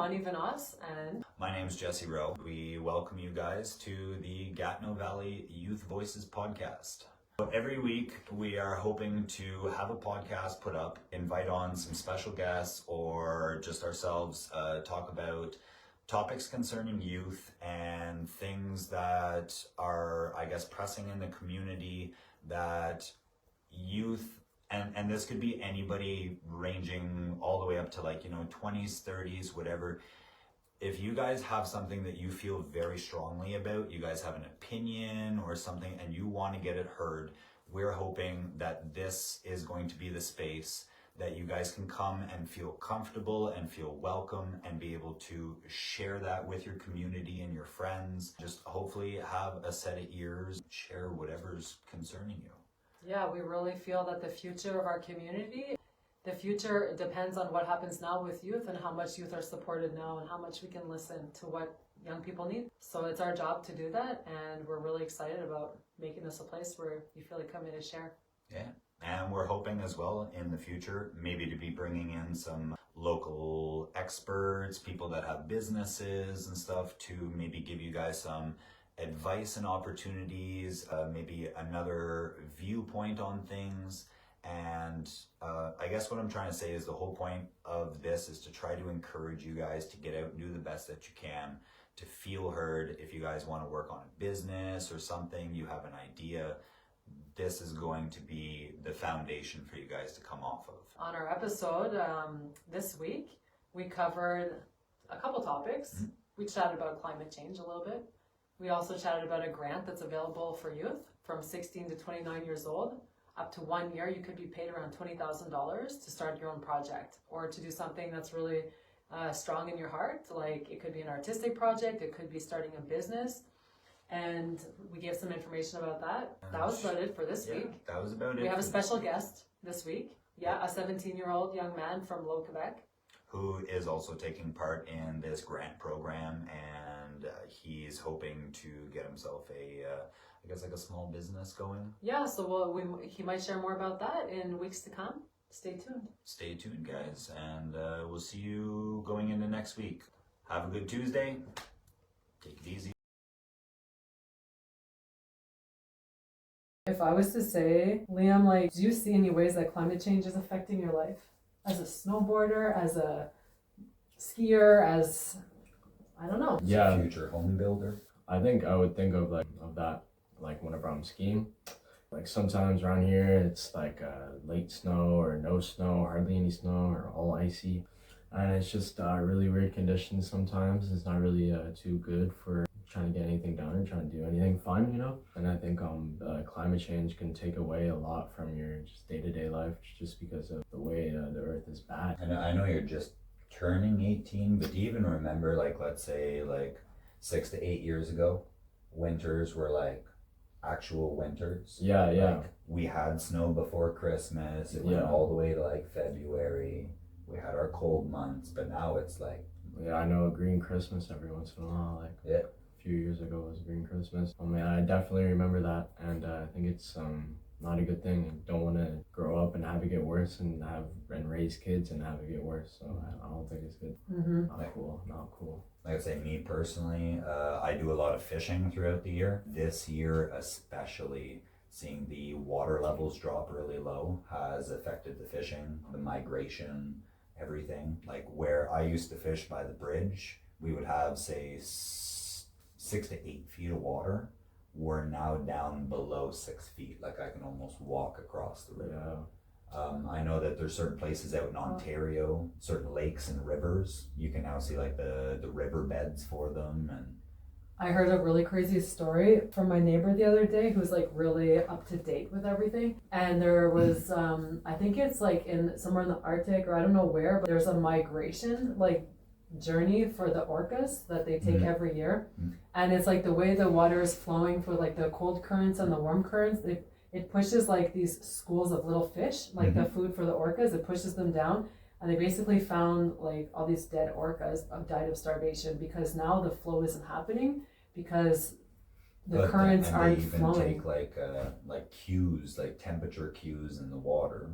Bonnie Vanos, and my name is Jesse Rowe. We welcome you guys to the Gatineau Valley Youth Voices podcast. Every week we are hoping to have a podcast put up, invite on some special guests or just ourselves, talk about topics concerning youth and things that are, I guess, pressing in the community that youth, and this could be anybody ranging all the way up to 20s, 30s, whatever. If you guys have something that you feel very strongly about, you guys have an opinion or something and you want to get it heard, we're hoping that this is going to be the space that you guys can come and feel comfortable and feel welcome and be able to share that with your community and your friends. Just hopefully have a set of ears, share whatever's concerning you. yeah, we really feel that the future of our community, the future depends on what happens now with youth and how much youth are supported now and how much we can listen to what young people need. So it's our job to do that, and we're really excited about making this a place where you feel like coming to share. Yeah. And we're hoping as well in the future maybe to be bringing in some local experts, people that have businesses and stuff to maybe give you guys some advice and opportunities, maybe another viewpoint on things. And I guess what I'm trying to say is the whole point of this is to try to encourage you guys to get out and do the best that you can, to feel heard. If you guys want to work on a business or something, you have an idea, this is going to be the foundation for you guys to come off of. On our episode this week, we covered a couple topics. Mm-hmm. We chatted about climate change a little bit. We also chatted about a grant that's available for youth from 16 to 29 years old. Up to 1 year, you could be paid around $20,000 to start your own project or to do something that's really strong in your heart. Like it could be an artistic project, it could be starting a business. And we gave some information about that. That was about it for this week. That was about it. We have a special guest this week. Yeah, a 17-year-old young man from Low Quebec. Who is also taking part in this grant program, and he's hoping to get himself a small business going. Yeah, so he might share more about that in weeks to come. Stay tuned. Stay tuned, guys, and we'll see you going into next week. Have a good Tuesday. Take it easy. If I was to say, Liam, do you see any ways that climate change is affecting your life? As a snowboarder, as a skier, as, I don't know. Yeah. Future home builder. I think I would think of that whenever I'm skiing. Sometimes around here it's late snow or no snow, hardly any snow or all icy. And it's just really weird conditions sometimes. It's not really too good for trying to get anything done or trying to do anything fun, And I think climate change can take away a lot from your just day-to-day life just because of the way the earth is bad. And I know you're just turning 18, but do you even remember let's say 6 to 8 years ago, winters were actual winters? Yeah. We had snow before Christmas. It went all the way to February. We had our cold months, but now it's yeah, I know a green Christmas every once in a while. Yeah. A few years ago was Green Christmas. Oh man, I definitely remember that, and I think it's not a good thing. I don't want to grow up and have it get worse and raise kids and have it get worse. So I don't think it's good. Mm-hmm. Not cool. Like I say, me personally, I do a lot of fishing throughout the year. This year especially, seeing the water levels drop really low has affected the fishing, the migration, everything. Where I used to fish by the bridge, we would have say 6 to 8 feet of water. We're now down below 6 feet. I can almost walk across the river. Yeah. I know that there's certain places out in Ontario, certain lakes and rivers, you can now see the river beds for them. And I heard a really crazy story from my neighbor the other day who's really up to date with everything. And there was, I think it's in somewhere in the Arctic or I don't know where, but there's a migration journey for the orcas that they take every year. And it's the way the water is flowing for the cold currents and the warm currents, it pushes these schools of little fish, the food for the orcas, it pushes them down. And they basically found all these dead orcas died of starvation because now the flow isn't happening because the currents aren't flowing. They even take cues, temperature cues in the water.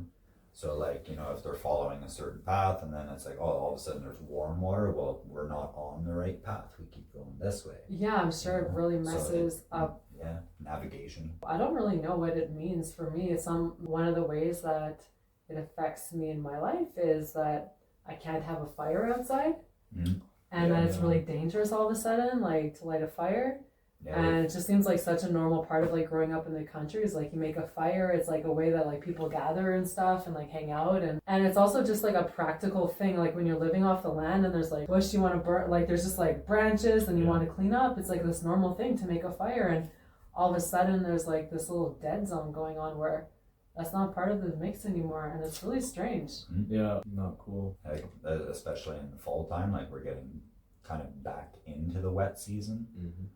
So like, if they're following a certain path and then it's like, oh, all of a sudden there's warm water, well, we're not on the right path. We keep going this way. Yeah, I'm sure it really messes up. Yeah, navigation. I don't really know what it means for me. One of the ways that it affects me in my life is that I can't have a fire outside. Mm-hmm. And then it's really dangerous all of a sudden, like to light a fire. Yeah, and it just seems like such a normal part of like growing up in the country is like you make a fire. It's like a way that like people gather and stuff and like hang out, and it's also just like a practical thing. Like when you're living off the land and there's like bush you want to burn, like there's just like branches and you want to clean up. It's like this normal thing to make a fire, and all of a sudden there's like this little dead zone going on where that's not part of the mix anymore, and it's really strange. Yeah, not cool. like, especially in the fall time, like we're getting kind of back into the wet season.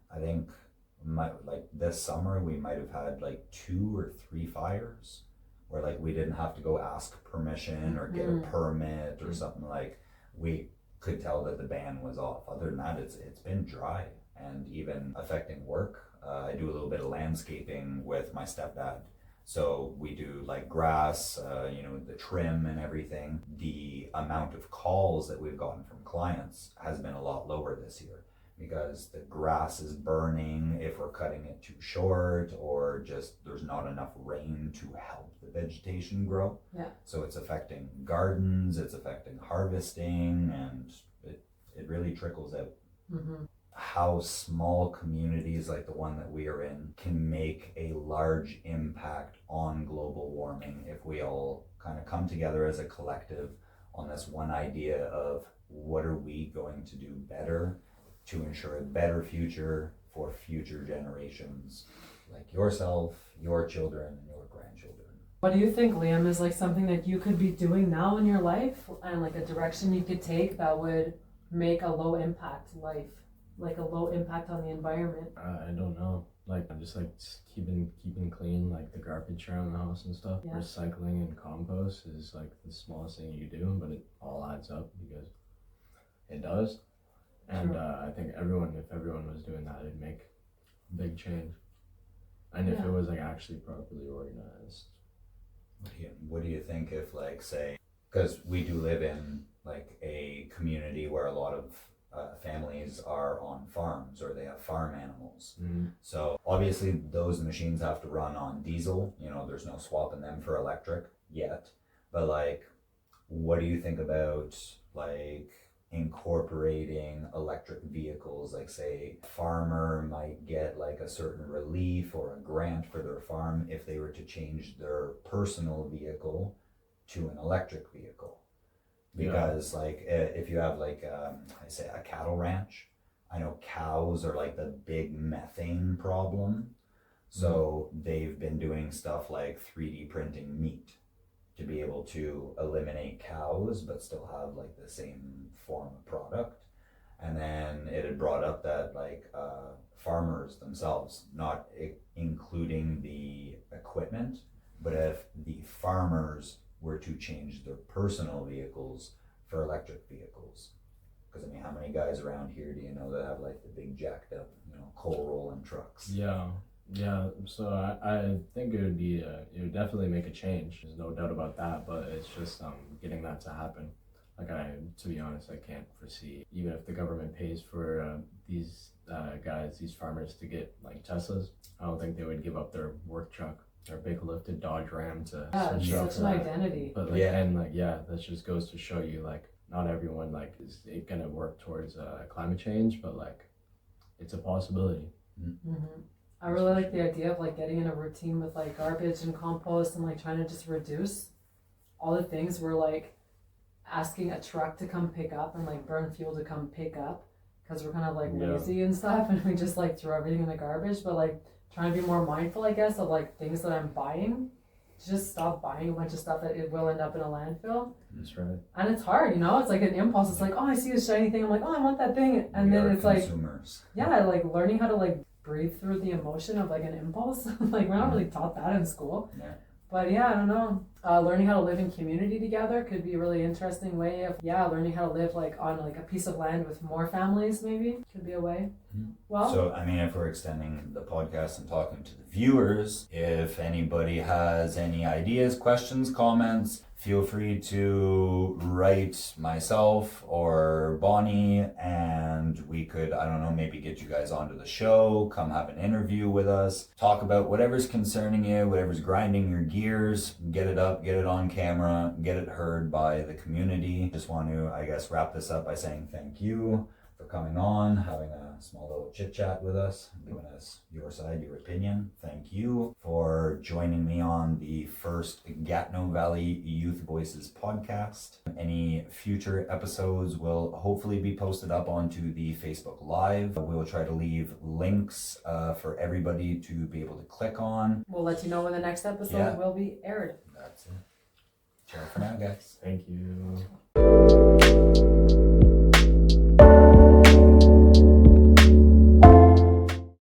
I think like this summer we might have had like 2 or 3 fires where like we didn't have to go ask permission or get a permit or something. Like we could tell that the ban was off. Other than that, it's been dry and even affecting work. I do a little bit of landscaping with my stepdad. So we do like grass, the trim and everything. The amount of calls that we've gotten from clients has been a lot lower this year because the grass is burning if we're cutting it too short, or just there's not enough rain to help the vegetation grow. Yeah. So it's affecting gardens, it's affecting harvesting, and it really trickles out. How small communities like the one that we are in can make a large impact on global warming if we all kind of come together as a collective on this one idea of what are we going to do better to ensure a better future for future generations like yourself, your children, and your grandchildren. What do you think, Liam, is like something that you could be doing now in your life and like a direction you could take that would make a low impact life? Like a low impact on the environment? I don't know. Like I'm just keeping clean, like the garbage around the house and stuff. Yeah. Recycling and compost is like the smallest thing you do, but it all adds up because it does. And I think if everyone was doing that, it'd make a big change. And if it was like actually properly organized. What do you think if, like, say, because we do live in like a community where a lot of families are on farms or they have farm animals. So obviously those machines have to run on diesel. There's no swapping them for electric yet. But like, what do you think about like incorporating electric vehicles? Like say a farmer might get like a certain relief or a grant for their farm if they were to change their personal vehicle to an electric vehicle. Because like if you have like I say a cattle ranch, I know cows are like the big methane problem. So they've been doing stuff like 3D printing meat to be able to eliminate cows but still have like the same form of product. And then it had brought up that like farmers themselves, not including the equipment, but if the farmers were to change their personal vehicles for electric vehicles. Because I mean, how many guys around here do you know that have like the big jacked up, coal rolling trucks? Yeah. So I think it would definitely make a change. There's no doubt about that. But it's just getting that to happen. Like to be honest, I can't foresee, even if the government pays for these farmers to get like Teslas, I don't think they would give up their work truck. Our big lifted Dodge Ram to switch such an identity. But that just goes to show you like not everyone like is gonna work towards climate change, but like it's a possibility. I really like the idea of like getting in a routine with like garbage and compost and like trying to just reduce all the things we're like asking a truck to come pick up and like burn fuel to come pick up because we're kind of like lazy and stuff, and we just like throw everything in the garbage. But like trying to be more mindful, I guess, of like things that I'm buying. Just stop buying a bunch of stuff that it will end up in a landfill. That's right. And it's hard, it's like an impulse. It's like, oh, I see a shiny thing. I'm like, oh, I want that thing. And then it's consumers. Like learning how to like breathe through the emotion of like an impulse. Like we're not really taught that in school. Yeah. But I don't know. Learning how to live in community together could be a really interesting way of, learning how to live like on like a piece of land with more families maybe could be a way. Well, so I mean, if we're extending the podcast and talking to the viewers, if anybody has any ideas, questions, comments, feel free to write myself or Bonnie, and we could, I don't know, maybe get you guys onto the show, come have an interview with us, talk about whatever's concerning you, whatever's grinding your gears, get it up, get it on camera, get it heard by the community. Just want to, I guess, wrap this up by saying thank you for coming on, having a small little chit chat with us, giving us your side, your opinion. Thank you for joining me on the first Gatineau Valley Youth Voices podcast. Any future episodes will hopefully be posted up onto the Facebook Live. We'll try to leave links for everybody to be able to click on. We'll let you know when the next episode will be aired. That's it. Ciao for now, guys. Thank you.